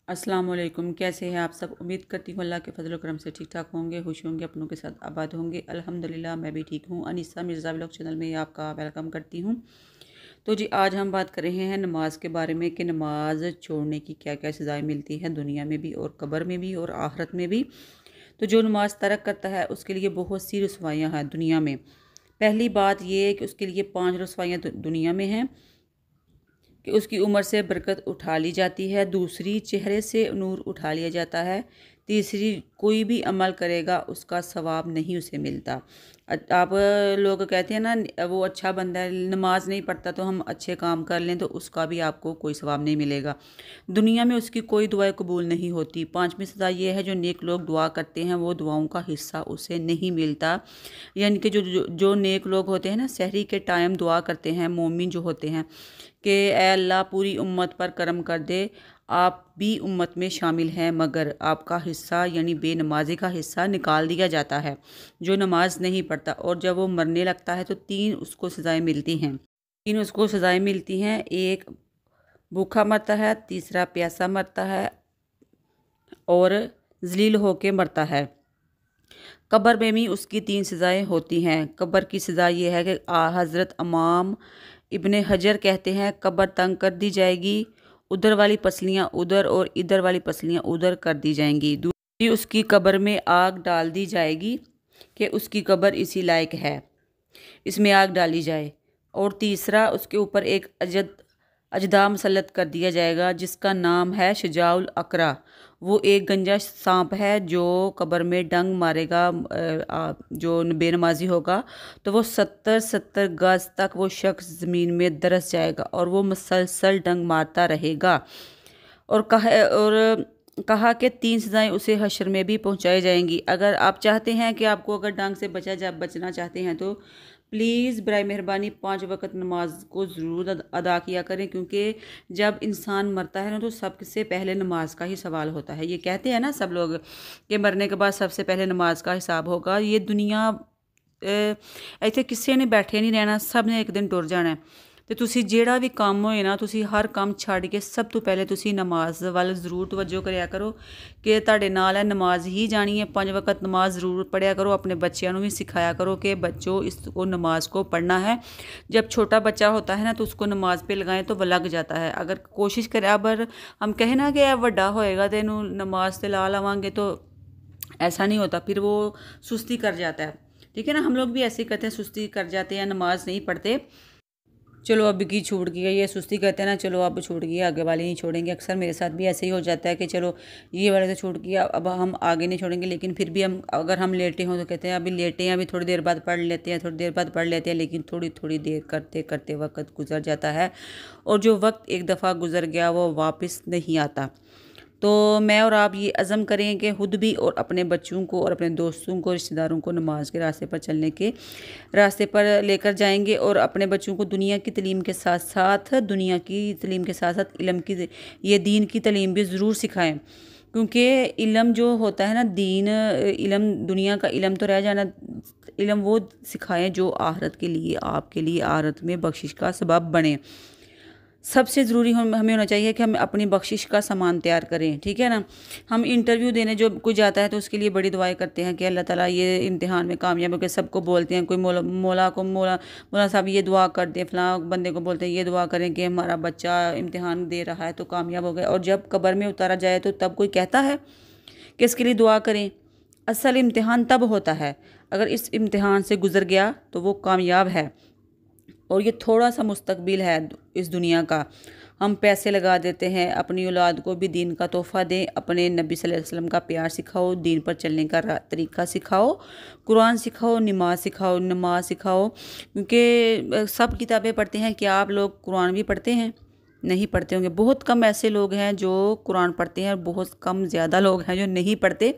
अस्सलाम वालेकुम। कैसे हैं आप सब? उम्मीद करती हूँ अल्लाह के फजल करम से ठीक ठाक होंगे, खुश होंगे, अपनों के साथ आबाद होंगे। अल्हम्दुलिल्लाह मैं भी ठीक हूँ। अनीसा मिर्ज़ा व्लॉग चैनल में आपका वेलकम करती हूँ। तो जी आज हम बात कर रहे हैं नमाज के बारे में कि नमाज छोड़ने की क्या क्या सज़ाएँ मिलती हैं दुनिया में भी और कब्र में भी और आखिरत में भी। तो जो नमाज तर्क करता है उसके लिए बहुत सी रुसवाइयाँ हैं दुनिया में। पहली बात ये है कि उसके लिए 5 रुसवाइयाँ दुनिया में हैं कि उसकी उम्र से बरकत उठा ली जाती है। दूसरी, चेहरे से नूर उठा लिया जाता है। तीसरी, कोई भी अमल करेगा उसका सवाब नहीं उसे मिलता। आप लोग कहते हैं ना वो अच्छा बंदा है, नमाज नहीं पढ़ता तो हम अच्छे काम कर लें तो उसका भी आपको कोई सवाब नहीं मिलेगा। दुनिया में उसकी कोई दुआएं कबूल नहीं होती। पांचवी सज़ा ये है जो नेक लोग दुआ करते हैं वो दुआओं का हिस्सा उसे नहीं मिलता। यानी कि जो नेक लोग होते हैं ना, सहरी के टाइम दुआ करते हैं, मोमिन जो होते हैं कि ए अल्लाह पूरी उम्मत पर करम कर दे, आप भी उम्मत में शामिल हैं, मगर आपका हिस्सा यानी बेनमाजी का हिस्सा निकाल दिया जाता है जो नमाज नहीं पढ़ता। और जब वो मरने लगता है तो 3 उसको सज़ाएं मिलती हैं। 3 उसको सज़ाएं मिलती हैं। एक, भूखा मरता है। तीसरा, प्यासा मरता है। और जलील होके मरता है। कब्र में भी उसकी 3 सज़ाएं होती हैं। कब्र की सज़ा ये है कि हज़रत इमाम इब्ने हजर कहते हैं कब्र तंग कर दी जाएगी, उधर वाली पसलियाँ उधर और इधर वाली पसलियाँ उधर कर दी जाएंगी। दूसरी, उसकी कब्र में आग डाल दी जाएगी कि उसकी कब्र इसी लायक है, इसमें आग डाली जाए। और तीसरा, उसके ऊपर एक अजदा मुसल्लत कर दिया जाएगा जिसका नाम है शुजाउल अकरा। वो एक गंजा सांप है जो कब्र में डंग मारेगा। जो बेनमाजी होगा तो वो 70 गज तक वो शख्स ज़मीन में दरस जाएगा और वो मुसलसल डंग मारता रहेगा। और कहा कि 3 सज़ाएं उसे हश्र में भी पहुंचाई जाएंगी। अगर आप चाहते हैं कि आपको अगर डंग से बचना चाहते हैं तो प्लीज़ बराए मेहरबानी 5 वक़्त नमाज को ज़रूर अदा किया करें, क्योंकि जब इंसान मरता है ना तो सबसे पहले नमाज का ही सवाल होता है। ये कहते हैं ना सब लोग कि मरने के बाद सबसे पहले नमाज का हिसाब होगा। ये दुनिया ਇੱਥੇ ਕਿਸੇ ਨੇ ਬੈਠੇ ਨਹੀਂ ਰਹਿਣਾ, ਸਭ ਨੇ ਇੱਕ ਦਿਨ ਟੁਰ ਜਾਣਾ ਤੇ ਤੁਸੀਂ ਜਿਹੜਾ ਵੀ ਕੰਮ ਹੋਏ ਨਾ ਤੁਸੀਂ ਹਰ ਕੰਮ ਛੱਡ ਕੇ ਸਭ ਤੋਂ ਪਹਿਲੇ ਤੁਸੀਂ ਨਮਾਜ਼ ਵੱਲ ਜ਼ਰੂਰ ਤਵੱਜੋ ਕਰਿਆ ਕਰੋ ਕਿ ਤੁਹਾਡੇ ਨਾਲ ਹੈ ਨਮਾਜ਼ ਹੀ ਜਾਣੀ ਹੈ। 5 वक्त नमाज ज़रूर पढ़िया करो। अपने बच्चों को भी सिखाया करो कि बच्चों इसको नमाज को पढ़ना है। जब छोटा बच्चा होता है ना तो उसको नमाज पे लगाएं तो वह लग जाता है। अगर कोशिश करें, अगर हम कहें ना कि वड्डा होएगा तो इनू नमाज से ला लवांगे तो ऐसा नहीं होता, फिर वो सुस्ती कर जाता है। ठीक है ना, हम लोग भी ऐसे ही करते हैं, सुस्ती कर जाते हैं, नमाज नहीं पढ़ते। चलो अब की छूट गई है, ये सुस्ती कहते हैं ना, चलो अब छूट गई, आगे वाले नहीं छोड़ेंगे। अक्सर मेरे साथ भी ऐसे ही हो जाता है कि चलो ये वाले तो छूट गया, अब हम आगे नहीं छोड़ेंगे। लेकिन फिर भी हम अगर हम लेटे हों तो कहते हैं अभी लेटे हैं, अभी थोड़ी देर बाद पढ़ लेते हैं, थोड़ी देर बाद पढ़ लेते हैं। लेकिन थोड़ी थोड़ी देर करते करते वक्त गुजर जाता है और जो वक्त एक दफ़ा गुजर गया वो वापस नहीं आता। तो मैं और आप ये अज़म करें कि खुद भी और अपने बच्चों को और अपने दोस्तों को, रिश्तेदारों को नमाज के रास्ते पर चलने के रास्ते पर लेकर जाएंगे और अपने बच्चों को दुनिया की तलीम के साथ साथ इल्म की, ये दीन की तलीम भी ज़रूर सिखाएं। क्योंकि इल्म जो होता है ना, दीन इल्म, दुनिया का इल्म तो रह जाना, इल्म वो सिखाएं जो आखिरत के लिए, आपके लिए आखिरत में बख्शिश का सबब बने। सबसे ज़रूरी हमें होना चाहिए कि हम अपनी बख्शिश का सामान तैयार करें। ठीक है ना, हम इंटरव्यू देने जो कोई जाता है तो उसके लिए बड़ी दुआएं करते हैं कि अल्लाह ताला ये इम्तिहान में कामयाब होकर, सबको बोलते हैं, कोई मौला साहब ये दुआ कर दें, फ़लाँ बंदे को बोलते हैं ये दुआ करें कि हमारा बच्चा इम्तिहान दे रहा है तो कामयाब हो गया। और जब कब्र में उतारा जाए तो तब कोई कहता है कि इसके लिए दुआ करें। असल इम्तिहान तब होता है, अगर इस इम्तिहान से गुज़र गया तो वो कामयाब है। और ये थोड़ा सा मुस्तकबिल है इस दुनिया का। हम पैसे लगा देते हैं, अपनी औलाद को भी दीन का तोहफ़ा दें, अपने नबी सल्लल्लाहु अलैहि वसल्लम का प्यार सिखाओ, दीन पर चलने का तरीका सिखाओ, कुरान सिखाओ, नमाज सिखाओ। क्योंकि सब किताबें पढ़ते हैं, क्या आप लोग कुरान भी पढ़ते हैं? नहीं पढ़ते होंगे। बहुत कम ऐसे लोग हैं जो कुरान पढ़ते हैं और बहुत कम ज़्यादा लोग हैं जो नहीं पढ़ते।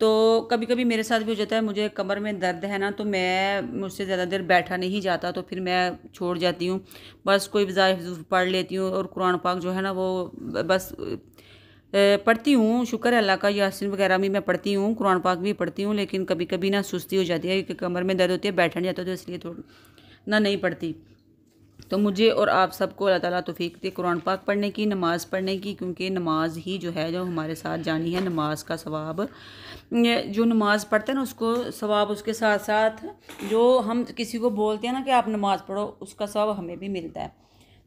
तो कभी कभी मेरे साथ भी हो जाता है, मुझे कमर में दर्द है ना तो मुझसे ज़्यादा देर बैठा नहीं जाता, तो फिर मैं छोड़ जाती हूँ। बस कोई वज़ाइफ पढ़ लेती हूँ और कुरान पाक जो है ना वो बस पढ़ती हूँ। शुक्र है अल्लाह का, यासीन वगैरह भी मैं पढ़ती हूँ, कुरान पाक भी पढ़ती हूँ। लेकिन कभी कभी ना सुस्ती हो जाती है कि कमर में दर्द होती है, बैठा नहीं जाता, तो इसलिए थोड़ा ना नहीं पढ़ती। तो मुझे और आप सबको अल्लाह ताला तौफीक दे कुरान पाक पढ़ने की, नमाज़ पढ़ने की, क्योंकि नमाज ही जो है जो हमारे साथ जानी है। नमाज का सवाब, जो नमाज़ पढ़ते हैं ना उसको सवाब, उसके साथ साथ जो हम किसी को बोलते हैं ना कि आप नमाज़ पढ़ो, उसका सवाब हमें भी मिलता है।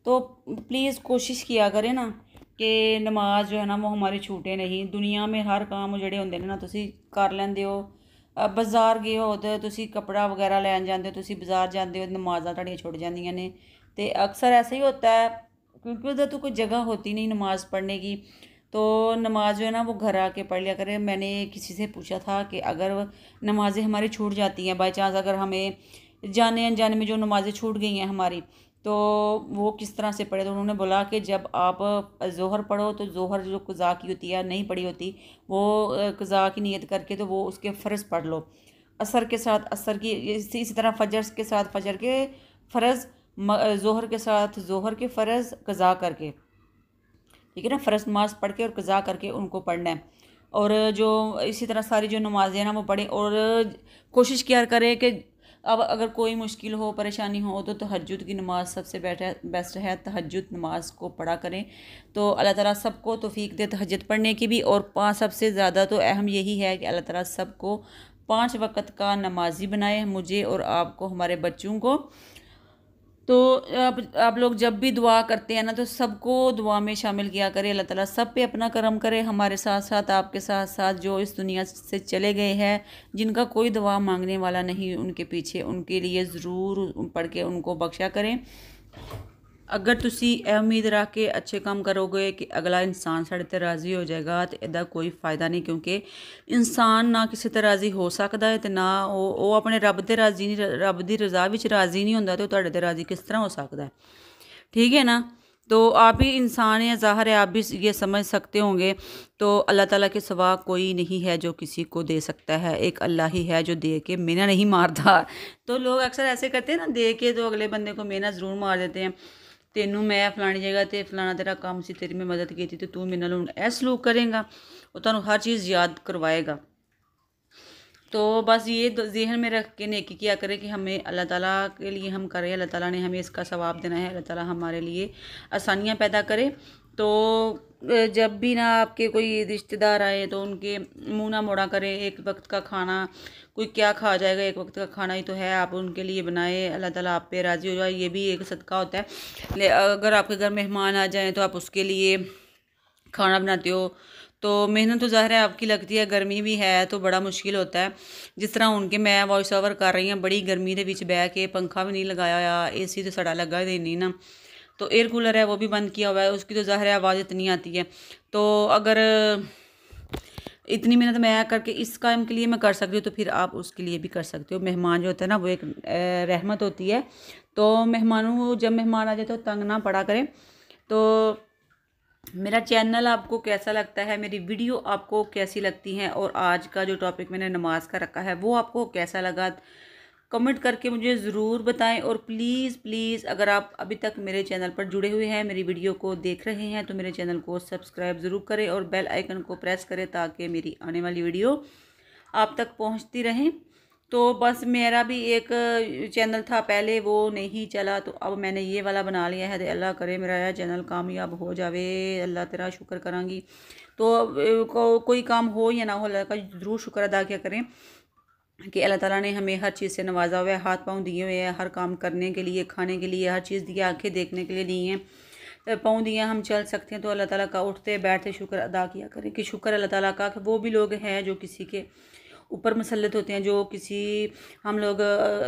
तो प्लीज़ कोशिश किया करें ना कि नमाज जो है ना वो हमारी छूटे नहीं। दुनिया में हर काम ਜਿਹੜੇ ਹੁੰਦੇ ਨੇ ਨਾ ਤੁਸੀਂ ਕਰ ਲੈਂਦੇ ਹੋ। ਬਾਜ਼ਾਰ ਗਏ ਹੋ ਤੇ ਤੁਸੀਂ ਕੱਪੜਾ ਵਗੈਰਾ ਲੈਣ ਜਾਂਦੇ ਹੋ, ਤੁਸੀਂ ਬਾਜ਼ਾਰ ਜਾਂਦੇ ਹੋ, नमाज़ां ਤੁਹਾਡੀਆਂ छुट ਜਾਂਦੀਆਂ ਨੇ। तो अक्सर ऐसा ही होता है, क्योंकि उधर तो कोई जगह होती नहीं नमाज़ पढ़ने की। तो नमाज जो है ना वो घर आके पढ़ लिया करें। मैंने किसी से पूछा था कि अगर नमाज़ें हमारी छूट जाती हैं बाई चांस, अगर हमें जाने अनजाने में जो नमाज़ें छूट गई हैं हमारी, तो वो किस तरह से पढ़े। तो उन्होंने बोला कि जब आप ज़ोहर पढ़ो तो ज़ोहर जो क़ज़ा की होती है, नहीं पढ़ी होती, वो क़ज़ा की नीयत करके तो वो उसके फ़र्ज़ पढ़ लो। असर के साथ असर की, इसी तरह फ़जर के साथ फ़जर के फ़र्ज़, ज़ोहर के साथ ज़ोहर के फ़र्ज़ क़ज़ा करके, ठीक है ना, फ़र्ज़ नमाज़ पढ़ के और क़ज़ा करके उनको पढ़ना है। और जो इसी तरह सारी जो नमाज़ें हैं ना वो पढ़ें। और कोशिश किया करें कि अब अगर कोई मुश्किल हो, परेशानी हो, तो तहज्जुद की नमाज़ सबसे बेस्ट है। तहज्जुद नमाज़ को पढ़ा करें। तो अल्लाह ताला सबको तौफीक दे तहज्जुद पढ़ने की भी। और सबसे ज़्यादा तो अहम यही है कि अल्लाह ताला सबको 5 वक़्त का नमाजी बनाए, मुझे और आपको, हमारे बच्चों को। तो आप लोग जब भी दुआ करते हैं ना तो सबको दुआ में शामिल किया करें। अल्लाह ताला सब पे अपना करम करे, हमारे साथ साथ आपके साथ साथ जो इस दुनिया से चले गए हैं, जिनका कोई दुआ मांगने वाला नहीं, उनके पीछे उनके लिए ज़रूर पढ़ के उनको बख्शा करें। अगर तुसी उम्मीद रख के अच्छे काम करोगे कि अगला इंसान साढ़े ते राज़ी हो जाएगा, तो इहदा कोई फ़ायदा नहीं, क्योंकि इंसान ना किसी ते राज़ी हो सकता है, तो ना वो अपने रब ते राज़ी नहीं, रब दी रज़ा विच राज़ी नहीं होंदा, तो तुहाडे ते राज़ी किस तरह हो सकता है। ठीक है ना। तो आप भी इंसान हैं, ज़ाहिर है आप भी ये समझ सकते होंगे। तो अल्लाह ताला के सिवा कोई नहीं है जो किसी को दे सकता है, एक अल्लाह ही है जो दे के मेना नहीं मारता। तो लोग अक्सर ऐसे करते हैं ना, दे के तो अगले बंदे को मेना ज़रूर मार देते हैं। तेनू मैं फलानी जगह ते फलाना तेरा काम सी, तेरी मैं मदद की थी, तो तू मेरे नाल हुण ऐ सलूक करेगा, वो तुहानू हर चीज़ याद करवाएगा। तो बस ये ज़हन में रख के नेकी किया करें कि हमें अल्लाह ताला के लिए हम करें, अल्लाह ताला ने हमें इसका सवाब देना है, अल्लाह ताला हमारे लिए आसानियाँ पैदा करे। तो जब भी ना आपके कोई रिश्तेदार आए तो उनके मुँह ना मोड़ा करें। एक वक्त का खाना कोई क्या खा जाएगा, एक वक्त का खाना ही तो है, आप उनके लिए बनाए, अल्लाह ताला आप पे राज़ी हो जाए, ये भी एक सदका होता है। अगर आपके घर मेहमान आ जाएँ तो आप उसके लिए खाना बनाते हो, तो मेहनत तो ज़ाहिर है आपकी लगती है, गर्मी भी है तो बड़ा मुश्किल होता है। जिस तरह उनके मैं वॉइस ओवर कर रही हूँ, बड़ी गर्मी के विच बह के, पंखा भी नहीं लगाया हुआ, AC तो साड़ा लगा ही नहीं ना, तो एयर कूलर है वो भी बंद किया हुआ है, उसकी तो ज़ाहिर है आवाज़ इतनी आती है। तो अगर इतनी मेहनत मैं करके इस काम के लिए मैं कर सकती हूँ, तो फिर आप उसके लिए भी कर सकते हो। मेहमान जो होता है ना वो एक रहमत होती है। तो मेहमानों, जब मेहमान आ जाए तो तंग ना पड़ा करें। तो मेरा चैनल आपको कैसा लगता है, मेरी वीडियो आपको कैसी लगती हैं, और आज का जो टॉपिक मैंने नमाज का रखा है वो आपको कैसा लगा, कमेंट करके मुझे ज़रूर बताएं। और प्लीज़ अगर आप अभी तक मेरे चैनल पर जुड़े हुए हैं, मेरी वीडियो को देख रहे हैं, तो मेरे चैनल को सब्सक्राइब ज़रूर करें और बेल आइकन को प्रेस करें, ताकि मेरी आने वाली वीडियो आप तक पहुंचती रहें। तो बस मेरा भी एक चैनल था पहले, वो नहीं चला, तो अब मैंने ये वाला बना लिया है। तो अल्लाह करे मेरा यह चैनल कामयाब हो जावे, अल्लाह तेरा शुक्र करांगी। तो कोई काम हो या ना हो, अल्लाह का ज़रूर शुक्र अदा किया करें कि अल्लाह ताला ने हमें हर चीज़ से नवाजा हुआ है, हाथ पाँव दिए हुए हैं, हर काम करने के लिए, खाने के लिए, हर चीज़ दी, आँखें देखने के लिए दी हैं, पाँव दिए, हम चल सकते हैं। तो अल्लाह ताला का उठते बैठते शुक्र अदा किया करें कि शुक्र अल्लाह ताला का कि वो भी लोग हैं जो किसी के ऊपर मुसल्लत होते हैं, जो किसी, हम लोग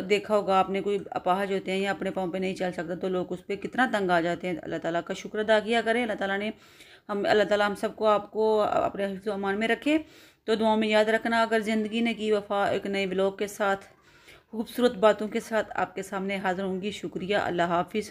देखा होगा आपने, कोई अपाहज होते हैं या अपने पाँव पे नहीं चल सकता, तो लोग उस पर कितना तंग आ जाते हैं। अल्लाह ताला का शुक्र अदा किया करें। अल्लाह ताला हम सबको, आपको अपने हिफ्ज़ अमान में रखे। तो दुआ में याद रखना। अगर ज़िंदगी ने की वफ़ा, एक नए व्लॉग के साथ, खूबसूरत बातों के साथ आपके सामने हाज़िर होंगी। शुक्रिया, अल्लाह हाफिज़।